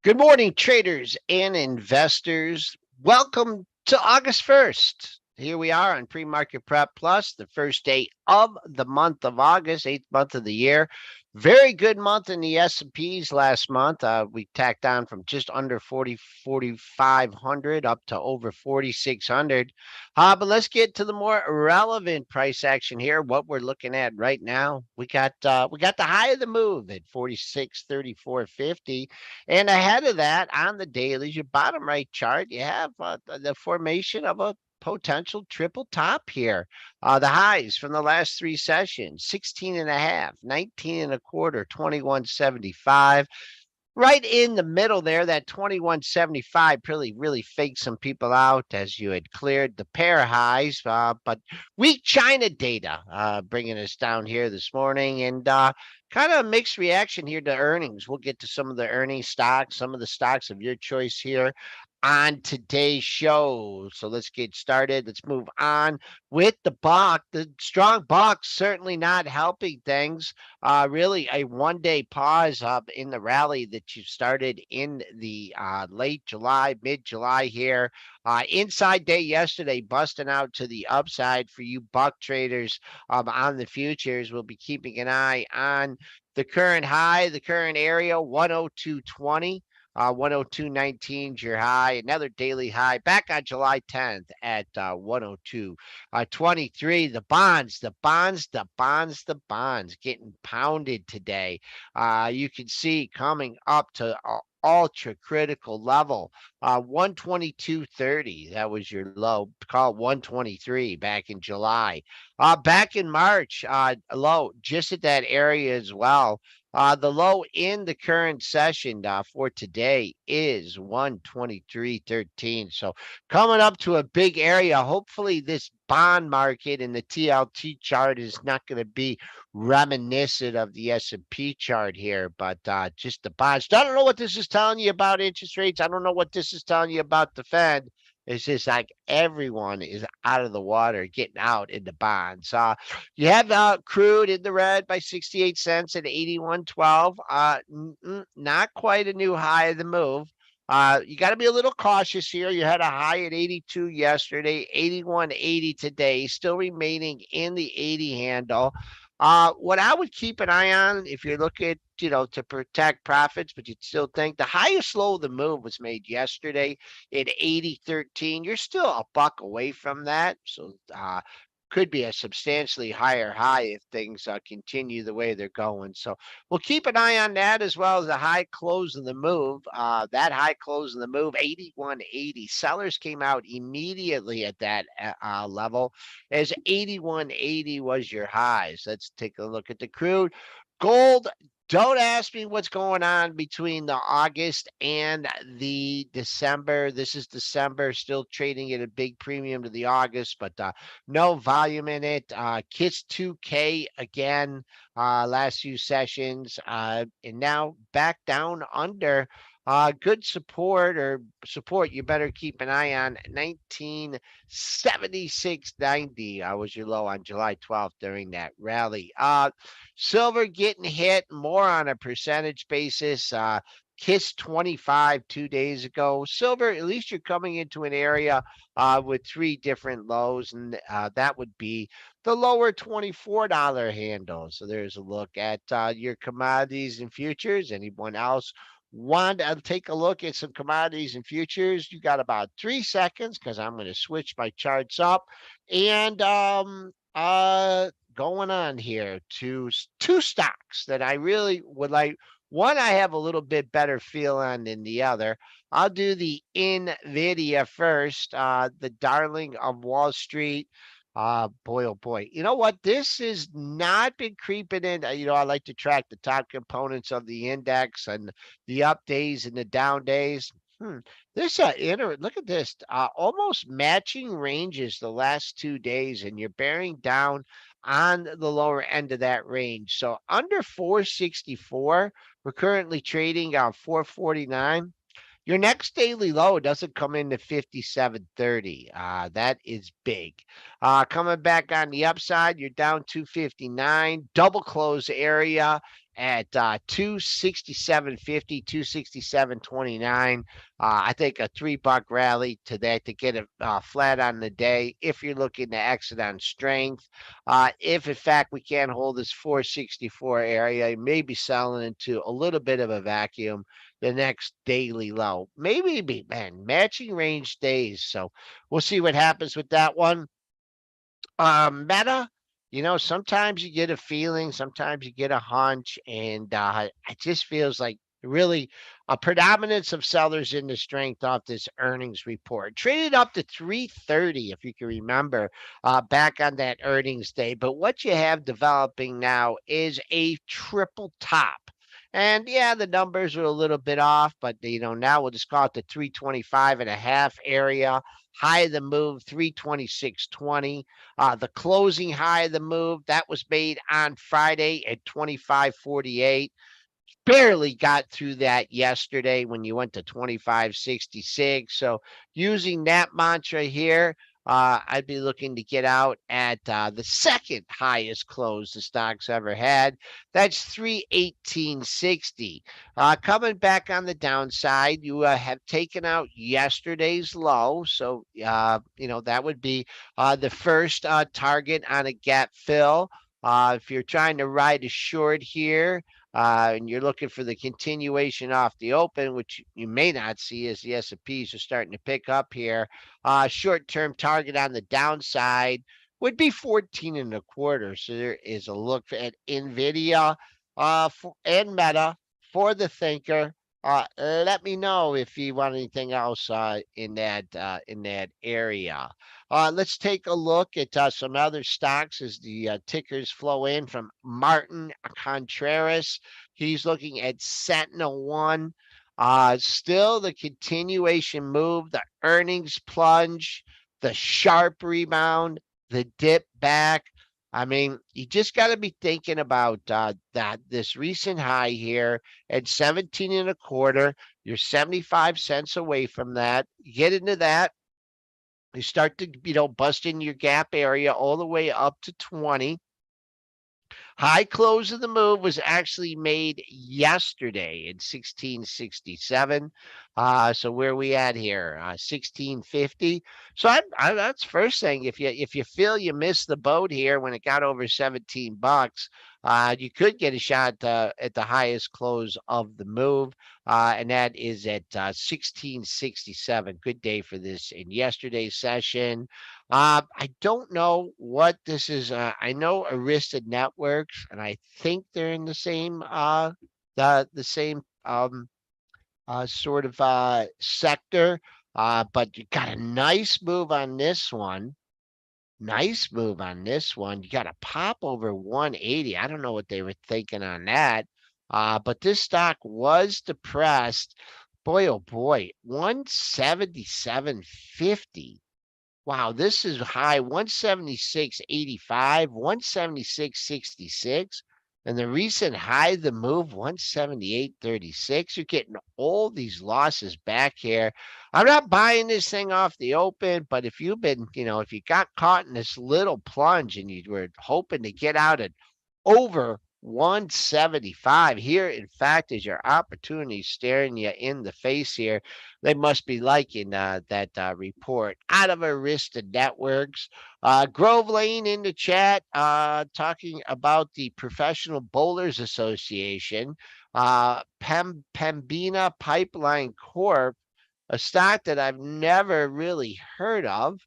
Good morning, traders and investors. Welcome to August 1st. Here we are on PreMarket Prep Plus, the first day of the month of August, eighth month of the year. Very good month in the S&Ps last month. We tacked on from just under 4,500 up to over 4,600. But let's get to the more relevant price action here. What we're looking at right now, we got the high of the move at 46.3450. And ahead of that, on the dailies, your bottom right chart, you have the formation of a potential triple top here. The highs from the last three sessions, 16 and a half, 19 and a quarter, 21.75. Right in the middle there, that 21.75 really faked some people out as you had cleared the pair highs. But weak China data bringing us down here this morning, and kind of a mixed reaction here to earnings. We'll get to some of the earnings stocks, some of the stocks of your choice here on today's show. So let's get started. Let's move on with the buck. The strong buck certainly not helping things. Really a one-day pause up in the rally that you started in the late July, mid-July here. Inside day yesterday, busting out to the upside for you buck traders on the futures. We'll be keeping an eye on the current high, the current area, 102.20. 102.19 is your high. Another daily high back on July 10th at 102.23. The bonds getting pounded today. You can see coming up to ultra critical level, 122.30. That was your low. Call it 123 back in July. Back in March, low just at that area as well. The low in the current session for today is 123.13. So coming up to a big area. Hopefully this bond market and the TLT chart is not going to be reminiscent of the S&P chart here, but just the bonds. I don't know what this is telling you about interest rates. I don't know what this is telling you about the Fed. It's just like everyone is out of the water, getting out into bonds. You have crude in the red by 68 cents at 81.12. Not quite a new high of the move. You got to be a little cautious here. You had a high at 82 yesterday, 81.80 today, still remaining in the 80 handle. What I would keep an eye on if you're looking, to protect profits, but you'd still think the highest low of the move was made yesterday at 80.13. You're still a buck away from that. So could be a substantially higher high if things continue the way they're going. So we'll keep an eye on that as well as the high close of the move. That high close of the move, 81.80. Sellers came out immediately at that level as 81.80 was your highs. Let's take a look at the crude. Gold, don't ask me what's going on between the August and the December. This is December, still trading at a big premium to the August, but no volume in it. KISS 2K again, last few sessions, and now back down under. Good support. You better keep an eye on 1976.90. Was your low on July 12th during that rally. Silver getting hit more on a percentage basis. KISS 25 2 days ago. Silver, at least you're coming into an area with three different lows, and that would be the lower $24 handle. So there's a look at your commodities and futures. Anyone else want to take a look at some commodities and futures? You got about 3 seconds because I'm going to switch my charts up and going on here to two stocks that I really would like. One I have a little bit better feel on than the other. I'll do the NVIDIA first, the darling of Wall Street. Boy, oh boy. You know what? This has not been creeping in. I like to track the top components of the index and the up days and the down days. This look at this, almost matching ranges the last 2 days, and you're bearing down on the lower end of that range. So under 464, we're currently trading on 449. Your next daily low doesn't come into 57.30. That is big. Coming back on the upside, you're down 259. Double close area at 267.50, 267.29. I think a $3 rally to that to get a flat on the day if you're looking to exit on strength. If in fact we can't hold this 464 area, you may be selling into a little bit of a vacuum the next daily low. Maybe be man matching range days. So we'll see what happens with that one. Meta, sometimes you get a feeling, sometimes you get a hunch, and it just feels like really a predominance of sellers in the strength off this earnings report. Traded up to 330, if you can remember, back on that earnings day. But what you have developing now is a triple top. And yeah, the numbers are a little bit off, but now we'll just call it the 325 and a half area. High of the move, 326.20. The closing high of the move that was made on Friday at 25.48. Barely got through that yesterday when you went to 25.66. So using that mantra here, I'd be looking to get out at the second highest close the stock's ever had. That's 318.60. Coming back on the downside, you have taken out yesterday's low. So, that would be the first target on a gap fill. If you're trying to ride a short here, and you're looking for the continuation off the open, which you may not see as the S&Ps are starting to pick up here. Short-term target on the downside would be 14 and a quarter. So there is a look at NVIDIA and Meta for the thinker. Let me know if you want anything else in that area. Let's take a look at some other stocks as the tickers flow in from Martin Contreras. He's looking at Sentinel One. Still the continuation move, the earnings plunge, the sharp rebound, the dip back. I mean, you just got to be thinking about that this recent high here at 17 and a quarter. You're 75 cents away from that. Get into that. You start to, bust in your gap area all the way up to 20. High close of the move was actually made yesterday in 1667. So where are we at here? 1650. So that's first thing. If you feel you missed the boat here when it got over $17, you could get a shot at the highest close of the move, and that is at 1667. Good day for this in yesterday's session. I don't know what this is. I know Arista Networks, and I think they're in the same the same sort of sector. But you got a nice move on this one. Nice move on this one. You got a pop over 180. I don't know what they were thinking on that. But this stock was depressed. Boy, oh boy, 177.50. Wow, this is high 176.85, 176.66, and the recent high of the move 178.36. You're getting all these losses back here. I'm not buying this thing off the open, but if you've been, if you got caught in this little plunge and you were hoping to get out at over 175 here, in fact, is your opportunity staring you in the face here. They must be liking that report out of Arista Networks. Grove Lane in the chat talking about the Professional Bowlers Association. Pembina Pipeline Corp, a stock that I've never really heard of.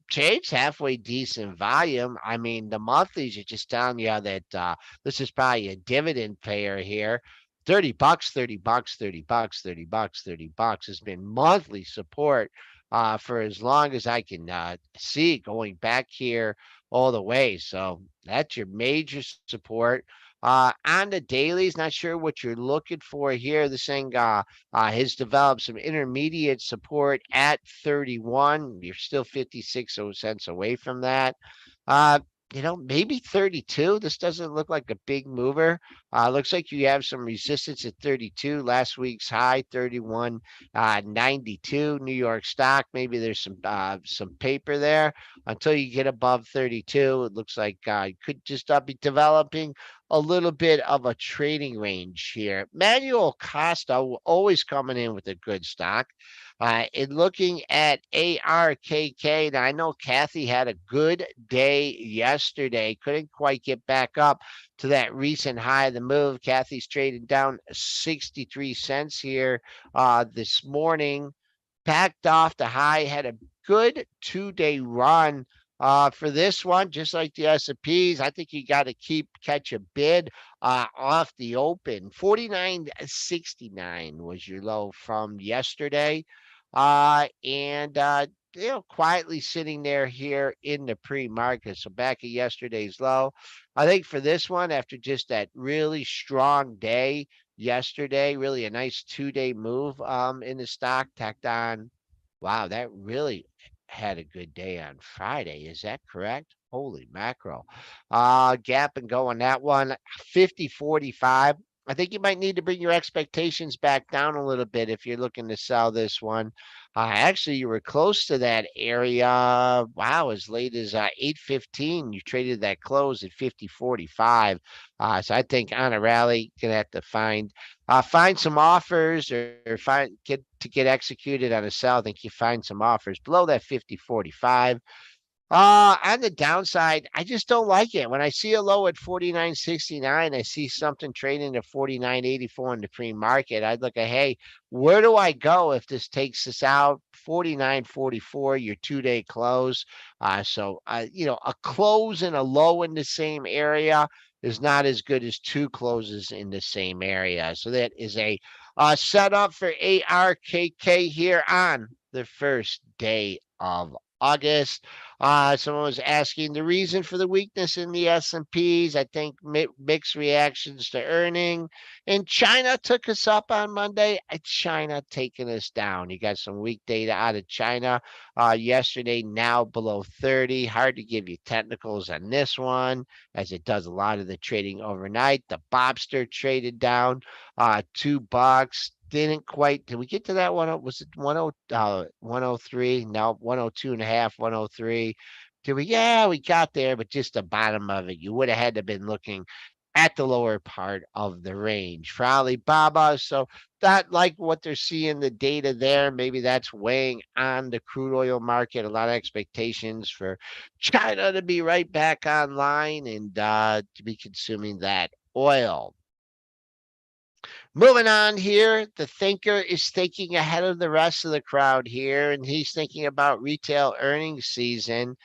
Trades halfway decent volume. I mean, the monthlies are just telling you that this is probably a dividend payer here. $30, $30, $30, $30, $30 has been monthly support for as long as I can see, going back here all the way. So that's your major support. On the dailies, not sure what you're looking for here. This thing has developed some intermediate support at 31. You're still 56 cents away from that. Uh, maybe 32. This doesn't look like a big mover. Looks like you have some resistance at 32. Last week's high, 31.92. New York stock. Maybe there's some paper there until you get above 32. It looks like you could just be developing a little bit of a trading range here. Manuel Costa always coming in with a good stock. In looking at ARKK, now I know Kathy had a good day yesterday. Couldn't quite get back up to that recent high of the move. Kathy's trading down 63 cents here this morning. Backed off the high, had a good 2-day run. For this one, just like the S&Ps, I think you got to catch a bid off the open. 49.69 was your low from yesterday. And quietly sitting there here in the pre-market. So back at yesterday's low. I think for this one, after just that really strong day yesterday, really a nice 2-day move in the stock, tacked on. Wow, that really had a good day on Friday. Is that correct? Holy mackerel. Gap and go on that one. 50.45. I think you might need to bring your expectations back down a little bit if you're looking to sell this one. Actually, you were close to that area. Wow, as late as 8:15, you traded that close at 50.45. So I think on a rally, gonna have to find some offers or get executed on a sell. I think you find some offers below that 50.45. On the downside, I just don't like it. When I see a low at 49.69, I see something trading at 49.84 in the pre-market. I'd look at, hey, where do I go if this takes us out? 49.44, your 2-day close. A close and a low in the same area is not as good as two closes in the same area. So that is a setup for ARKK here on the first day of August. Someone was asking the reason for the weakness in the S&Ps. I think mixed reactions to earning. And China took us up on Monday. China taking us down. You got some weak data out of China yesterday, now below 30. Hard to give you technicals on this one, as it does a lot of the trading overnight. The Bobster traded down $2. Didn't quite. Did we get to that one? Was it 103? No, 102 and a half, 103. Did we? Yeah, we got there, but just the bottom of it. You would have had to been looking at the lower part of the range for Alibaba. So that, like what they're seeing the data there, maybe that's weighing on the crude oil market. A lot of expectations for China to be right back online and to be consuming that oil. Moving on here, the thinker is thinking ahead of the rest of the crowd here, and he's thinking about retail earnings season.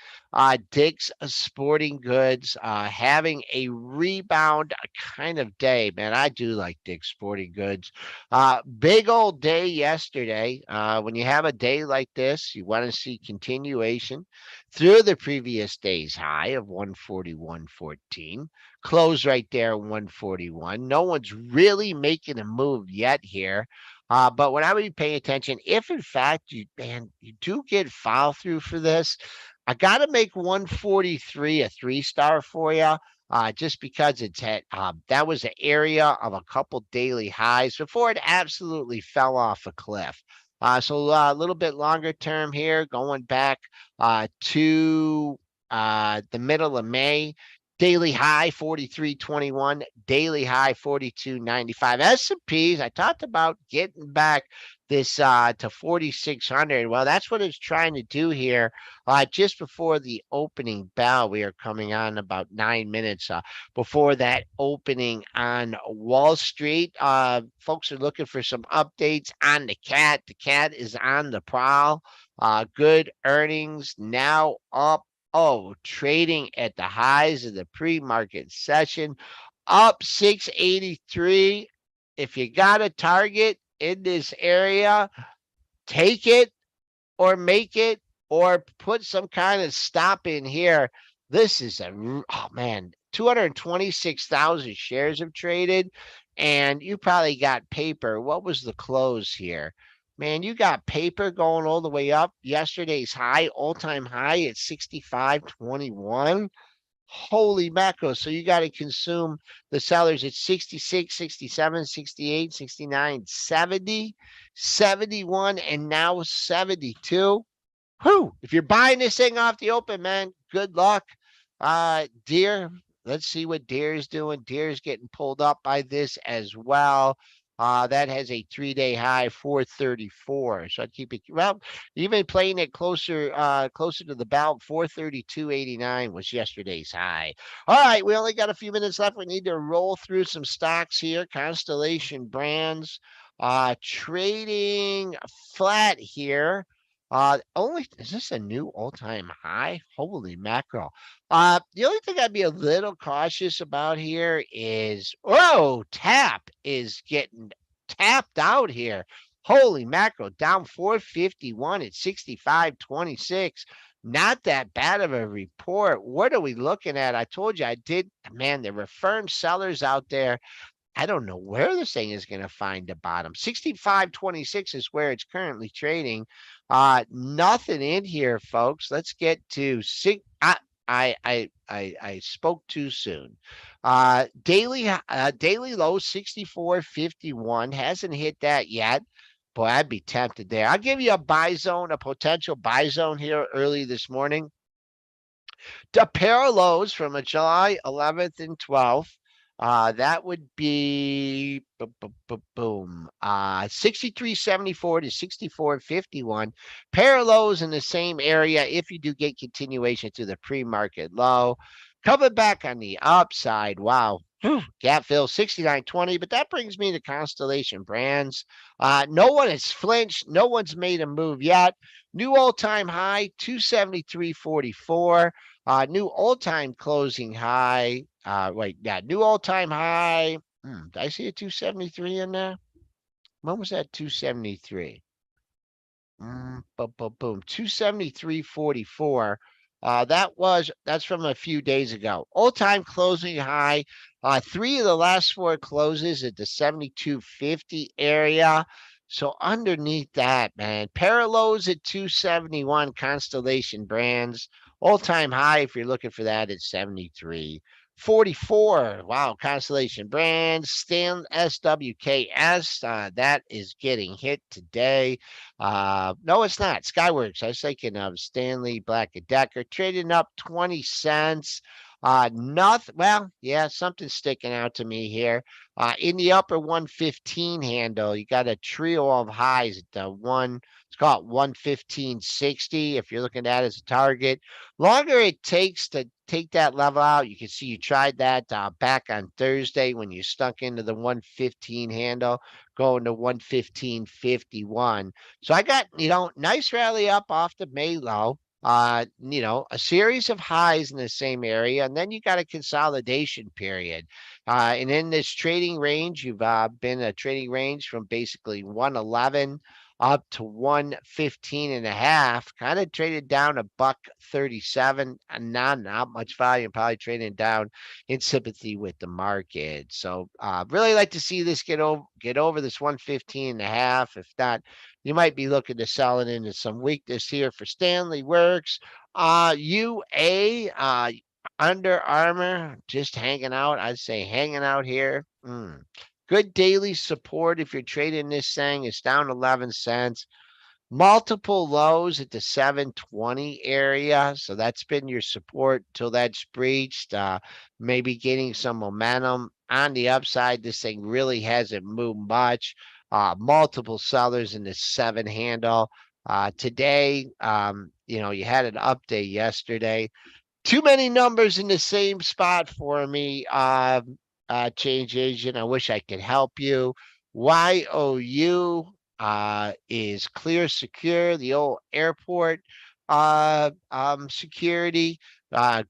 Dick's Sporting Goods having a rebound kind of day. Man, I do like Dick's Sporting Goods. Big old day yesterday. When you have a day like this, you want to see continuation through the previous day's high of 141.14. Close right there, 141. No one's really making a move yet here. But when I would be paying attention, if in fact you do get follow through for this, I got to make 143 a 3-star for you. Just because it's at that was an area of a couple daily highs before it absolutely fell off a cliff. So a little bit longer term here, going back to the middle of May. Daily high 43.21, daily high 42.95. S&Ps, I talked about getting back this to 4,600. Well, that's what it's trying to do here. Just before the opening bell, we are coming on about 9 minutes before that opening on Wall Street. Folks are looking for some updates on the cat. The cat is on the prowl. Good earnings now up. Oh, trading at the highs of the pre-market session, up 683. If you got a target in this area, take it or make it or put some kind of stop in here. This is oh man, 226,000 shares have traded, and you probably got paper. What was the close here? Man, you got paper going all the way up. Yesterday's high, all-time high at 65.21. Holy mackerel. So you got to consume the sellers at 66, 67, 68, 69, 70, 71, and now 72. Whew. If you're buying this thing off the open, man, good luck. Dear, let's see what Deere's doing. Deere's getting pulled up by this as well. That has a 3-day high, 434. So I'd keep it well, even playing it closer to the belt, 432.89 was yesterday's high. All right, we only got a few minutes left. We need to roll through some stocks here. Constellation Brands trading flat here. Only is this a new all-time high? Holy mackerel. The only thing I'd be a little cautious about here is, oh, tap is getting tapped out here. Holy mackerel, down 451 at 65.26. Not that bad of a report. What are we looking at? I told you I did, man, there were firm sellers out there. I don't know where this thing is going to find a bottom. 65.26 is where it's currently trading. Nothing in here, folks. Let's get to six. I spoke too soon. Daily low 64.51 hasn't hit that yet. Boy, I'd be tempted there. I'll give you a buy zone, a potential buy zone here early this morning. The parallels from a July 11th and 12th. That would be boom, 63.74 to 64.51. Parallels in the same area if you do get continuation to the pre-market low. Coming back on the upside. Wow. Gap fill 69.20, but that brings me to Constellation Brands. No one has flinched. No one's made a move yet. New all-time high, 273.44. New all-time closing high. New all-time high. Did I see a 273 in there? When was that 273? Boom. 273.44. That's from a few days ago. All-time closing high. 3 of the last 4 closes at the 72.50 area. So underneath that, man, parallels at 271. Constellation Brands. All-time high, if you're looking for that, at 73.44. Wow, Constellation Brands, Stan SWKS, that is getting hit today. No, it's not. Skyworks. I was thinking of Stanley Black & Decker trading up 20 cents. Nothing. Well, yeah, something's sticking out to me here. In the upper 115 handle, you got a trio of highs at the one. It's called 115.60. If you're looking at it as a target, longer it takes to take that level out. You can see you tried that back on Thursday when you stuck into the 115 handle, going to 115.51. So I got, nice rally up off the May low. A series of highs in the same area, and then you got a consolidation period. And in this trading range, you've been a trading range from basically 111 up to 115.5, kind of traded down a buck 37, and not much volume, probably trading down in sympathy with the market. So really like to see this get over this 115.5. If not, you might be looking to sell it into some weakness here for Stanley Works. UA, Under Armour, just hanging out. I'd say hanging out here. Good daily support if you're trading this thing. It's down 11 cents. Multiple lows at the 720 area. So that's been your support till that's breached. Maybe getting some momentum on the upside. This thing really hasn't moved much. Multiple sellers in the 7 handle. Today, you had an update yesterday. Too many numbers in the same spot for me. Change agent. I wish I could help you. YOU is clear, secure, the old airport security.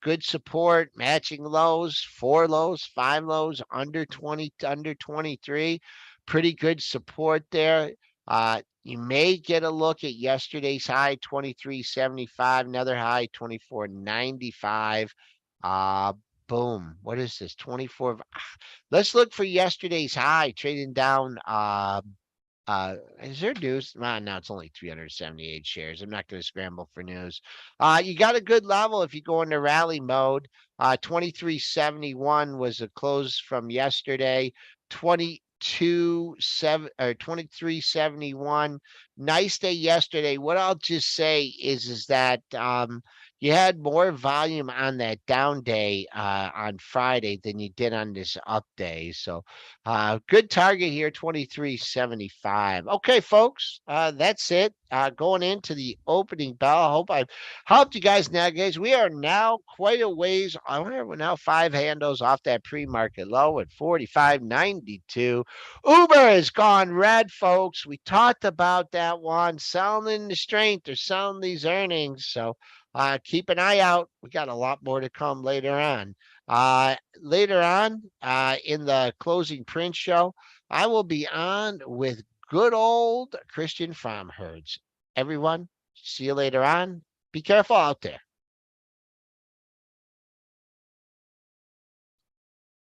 Good support, matching lows, 4 lows, 5 lows, under 20, under 23. Pretty good support there. You may get a look at yesterday's high, 23.75, another high, 24.95. Boom. What is this? 24. Let's look for yesterday's high, trading down. Is there news? No, it's only 378 shares. I'm not going to scramble for news. You got a good level if you go into rally mode. 23.71 was a close from yesterday. 23.71. Nice day yesterday. What I'll just say is that you had more volume on that down day on Friday than you did on this up day. So good target here, 23.75. Okay, folks, that's it. Going into the opening bell. I hope I've helped you guys navigate. We are now quite a ways. We're now 5 handles off that pre-market low at 45.92. Uber has gone red, folks. We talked about that one, selling the strength or selling these earnings. So keep an eye out. We got a lot more to come later on. Later on in the closing print show, I will be on with good old Christian Farm Herds. Everyone, see you later on. Be careful out there.